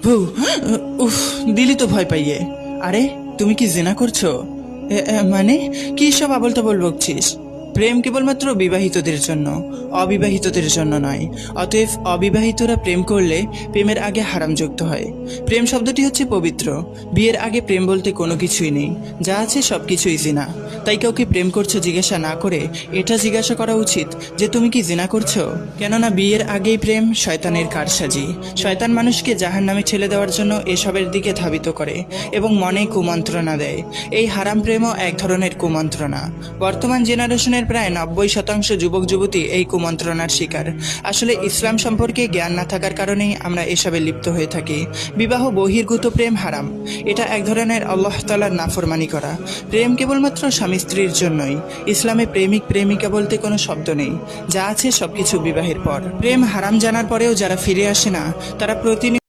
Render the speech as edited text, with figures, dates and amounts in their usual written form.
বউ, উফ, দিলি তো ভয় পাইয়ে। আরে তুমি কি জিনা করছো? মানে কি সব আবল তাবল বকছিস? প্রেম কেবলমাত্র বিবাহিতদের জন্য, অবিবাহিতদের জন্য নয়। অতএব অবিবাহিতরা প্রেম করলে প্রেমের আগে হারাম যুক্ত হয়। প্রেম শব্দটি হচ্ছে পবিত্র। বিয়ের আগে প্রেম বলতে কোনো কিছুই নেই, যা আছে সব কিছুই জিনা। তাই কাউকে প্রেম করছো জিজ্ঞাসা না করে এটা জিজ্ঞাসা করা উচিত যে তুমি কি জিনা করছো। কেননা বিয়ের আগেই প্রেম শয়তানের কারসাজি। শয়তান মানুষকে জাহান্নামে ঠেলে দেওয়ার জন্য এসবের দিকে ধাবিত করে এবং মনে কুমন্ত্রণা দেয়। এই হারাম প্রেমও এক ধরনের কুমন্ত্রণা। বর্তমান জেনারেশনের প্রায় 90% যুবক যুবতী এই কুমন্ত্রণার শিকার। আসলে ইসলাম সম্পর্কে জ্ঞান না থাকার কারণেই আমরা এসবে লিপ্ত হয়ে থাকি। বিবাহ বহির্ভূত প্রেম হারাম। এটা এক ধরনের আল্লাহ তাআলার নাফরমানি করা। প্রেম কেবলমাত্র স্বামী স্ত্রীর জন্যই। ইসলামে প্রেমিক প্রেমিকা বলতে কোনো শব্দ নেই, যা আছে সবকিছু বিবাহের পর। প্রেম হারাম জানার পরেও যারা ফিরে আসে না, তারা প্রতিনিয়ত